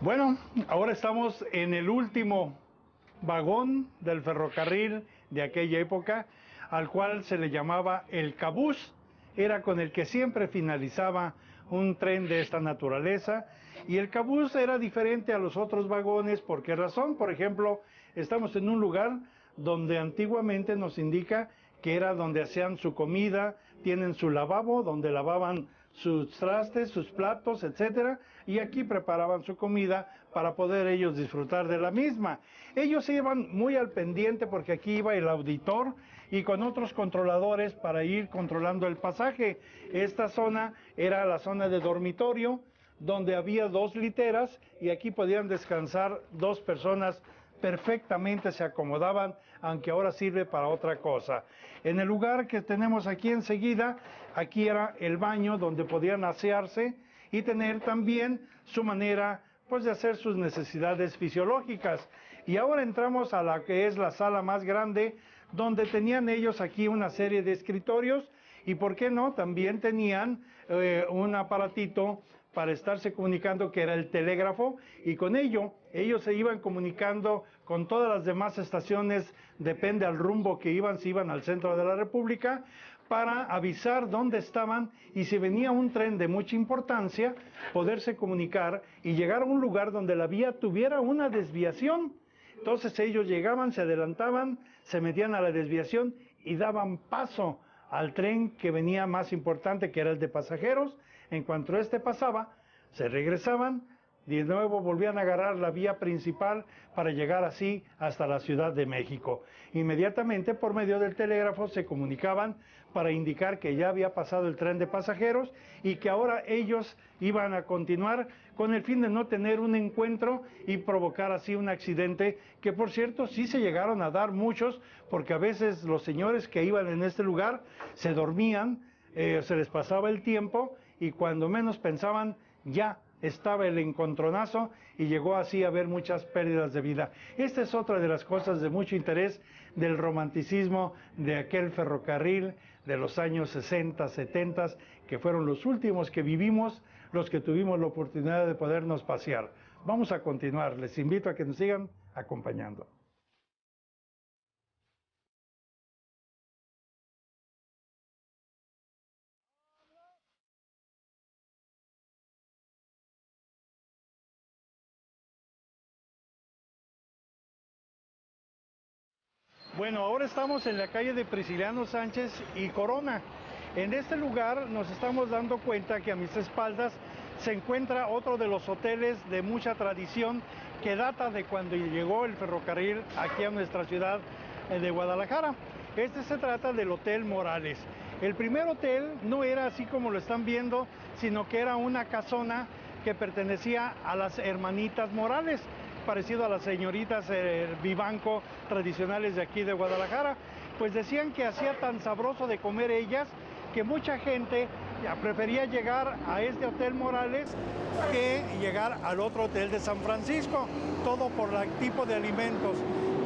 Bueno, ahora estamos en el último vagón del ferrocarril de aquella época, al cual se le llamaba el cabús. Era con el que siempre finalizaba un tren de esta naturaleza, y el cabús era diferente a los otros vagones. ¿Por qué razón? Por ejemplo, estamos en un lugar donde antiguamente nos indica que era donde hacían su comida, tienen su lavabo donde lavaban sus trastes, sus platos, etcétera, y aquí preparaban su comida para poder ellos disfrutar de la misma. Ellos iban muy al pendiente porque aquí iba el auditor y con otros controladores para ir controlando el pasaje. Esta zona era la zona de dormitorio, donde había 2 literas y aquí podían descansar 2 personas perfectamente, se acomodaban, aunque ahora sirve para otra cosa. En el lugar que tenemos aquí enseguida, aquí era el baño donde podían asearse y tener también su manera pues de hacer sus necesidades fisiológicas. Y ahora entramos a la que es la sala más grande, donde tenían ellos aquí una serie de escritorios y, ¿por qué no?, también tenían un aparatito para estarse comunicando, que era el telégrafo, y con ello ellos se iban comunicando con todas las demás estaciones, depende al rumbo que iban, si iban al centro de la República, para avisar dónde estaban y si venía un tren de mucha importancia, poderse comunicar y llegar a un lugar donde la vía tuviera una desviación. Entonces ellos llegaban, se adelantaban, se metían a la desviación y daban paso al tren que venía más importante, que era el de pasajeros. En cuanto este pasaba, se regresaban, de nuevo volvían a agarrar la vía principal para llegar así hasta la Ciudad de México. Inmediatamente, por medio del telégrafo, se comunicaban para indicar que ya había pasado el tren de pasajeros y que ahora ellos iban a continuar, con el fin de no tener un encuentro y provocar así un accidente, que por cierto sí se llegaron a dar muchos, porque a veces los señores que iban en este lugar se dormían, se les pasaba el tiempo y cuando menos pensaban ya estaba el encontronazo y llegó así a haber muchas pérdidas de vida. Esta es otra de las cosas de mucho interés del romanticismo de aquel ferrocarril de los años 60, 70, que fueron los últimos que vivimos, los que tuvimos la oportunidad de podernos pasear. Vamos a continuar, les invito a que nos sigan acompañando. Bueno, ahora estamos en la calle de Prisciliano Sánchez y Corona. En este lugar nos estamos dando cuenta que a mis espaldas se encuentra otro de los hoteles de mucha tradición que data de cuando llegó el ferrocarril aquí a nuestra ciudad de Guadalajara. Este se trata del Hotel Morales. El primer hotel no era así como lo están viendo, sino que era una casona que pertenecía a las hermanitas Morales, parecido a las señoritas Vivanco tradicionales de aquí de Guadalajara. Pues decían que hacía tan sabroso de comer ellas que mucha gente prefería llegar a este Hotel Morales que llegar al otro hotel de San Francisco, todo por el tipo de alimentos.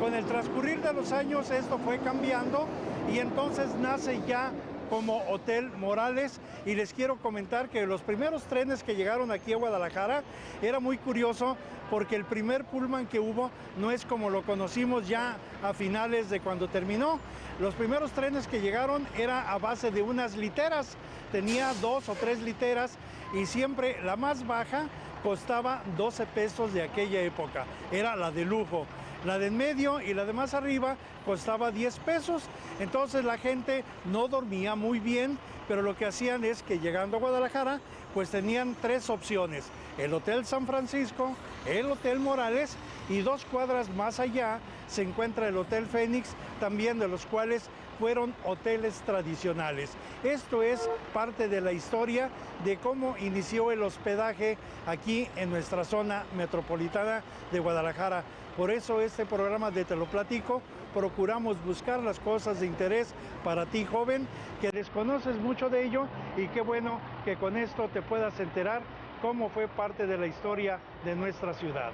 Con el transcurrir de los años esto fue cambiando y entonces nace ya como Hotel Morales. Y les quiero comentar que los primeros trenes que llegaron aquí a Guadalajara era muy curioso, porque el primer pullman que hubo no es como lo conocimos ya a finales de cuando terminó. Los primeros trenes que llegaron era a base de unas literas, tenía 2 o 3 literas y siempre la más baja costaba 12 pesos de aquella época, era la de lujo. La de en medio y la de más arriba costaba 10 pesos. Entonces la gente no dormía muy bien, pero lo que hacían es que llegando a Guadalajara, pues tenían 3 opciones: el Hotel San Francisco, el Hotel Morales, y 2 cuadras más allá se encuentra el Hotel Fénix, también de los cuales fueron hoteles tradicionales. Esto es parte de la historia de cómo inició el hospedaje aquí en nuestra zona metropolitana de Guadalajara. Por eso este programa de Te lo Platico, procuramos buscar las cosas de interés para ti, joven, que desconoces mucho de ello, y qué bueno que con esto te puedas enterar cómo fue parte de la historia de nuestra ciudad.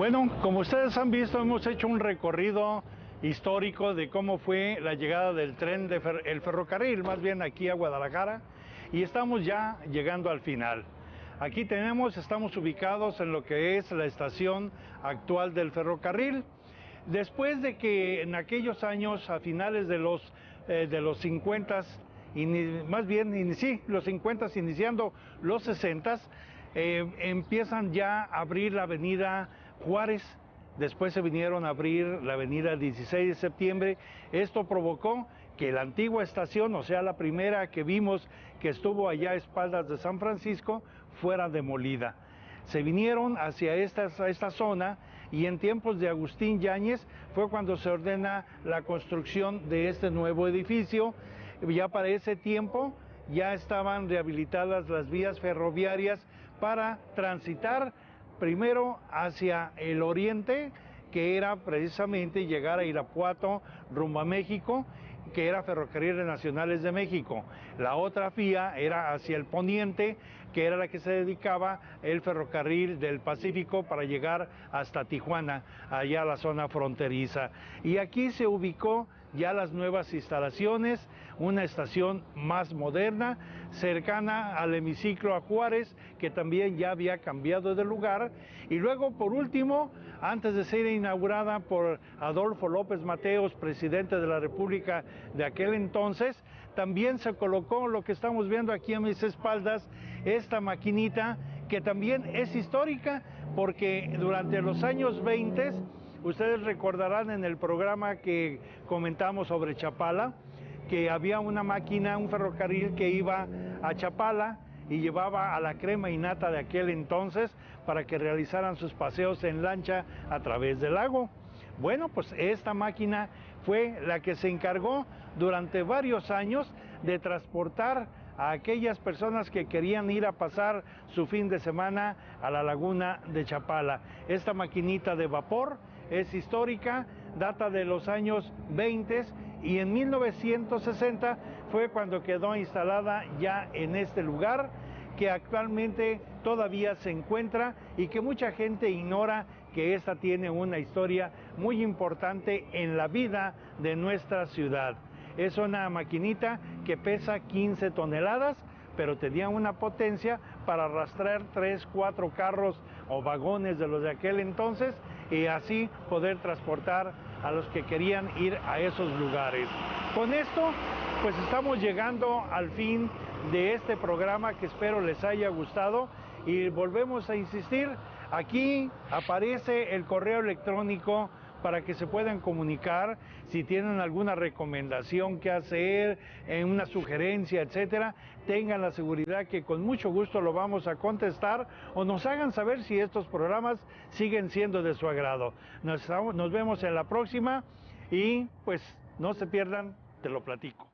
Bueno, como ustedes han visto, hemos hecho un recorrido histórico de cómo fue la llegada del tren, el ferrocarril, más bien aquí a Guadalajara, y estamos ya llegando al final. Aquí estamos ubicados en lo que es la estación actual del ferrocarril. Después de que en aquellos años, a finales de los 50, más bien, sí, los 50, iniciando los 60, empiezan ya a abrir la avenida Juárez. Después se vinieron a abrir la avenida 16 de septiembre. Esto provocó que la antigua estación, o sea, la primera que vimos que estuvo allá a espaldas de San Francisco, fuera demolida. Se vinieron hacia esta zona y en tiempos de Agustín Yáñez fue cuando se ordena la construcción de este nuevo edificio. Ya para ese tiempo ya estaban rehabilitadas las vías ferroviarias para transitar primero hacia el oriente, que era precisamente llegar a Irapuato rumbo a México, que era Ferrocarriles Nacionales de México. La otra vía era hacia el poniente, que era la que se dedicaba el ferrocarril del Pacífico para llegar hasta Tijuana, allá a la zona fronteriza. Y aquí se ubicó ya las nuevas instalaciones, una estación más moderna, cercana al hemiciclo a Juárez, que también ya había cambiado de lugar. Y luego, por último, antes de ser inaugurada por Adolfo López Mateos, presidente de la República de aquel entonces, también se colocó lo que estamos viendo aquí a mis espaldas, esta maquinita que también es histórica, porque durante los años 20, ustedes recordarán en el programa que comentamos sobre Chapala, que había una máquina, un ferrocarril que iba a Chapala y llevaba a la crema y nata de aquel entonces para que realizaran sus paseos en lancha a través del lago. Bueno, pues esta máquina fue la que se encargó durante varios años de transportar a aquellas personas que querían ir a pasar su fin de semana a la laguna de Chapala. Esta maquinita de vapor es histórica, data de los años 20 y en 1960 fue cuando quedó instalada ya en este lugar, que actualmente todavía se encuentra y que mucha gente ignora que esta tiene una historia muy importante en la vida de nuestra ciudad. Es una maquinita que pesa 15 toneladas, pero tenía una potencia para arrastrar 3, 4 carros o vagones de los de aquel entonces y así poder transportar a los que querían ir a esos lugares. Con esto, pues estamos llegando al fin de este programa que espero les haya gustado y volvemos a insistir, aquí aparece el correo electrónico para que se puedan comunicar si tienen alguna recomendación que hacer, una sugerencia, etcétera, tengan la seguridad que con mucho gusto lo vamos a contestar o nos hagan saber si estos programas siguen siendo de su agrado. Nos vemos en la próxima y pues no se pierdan, te lo platico.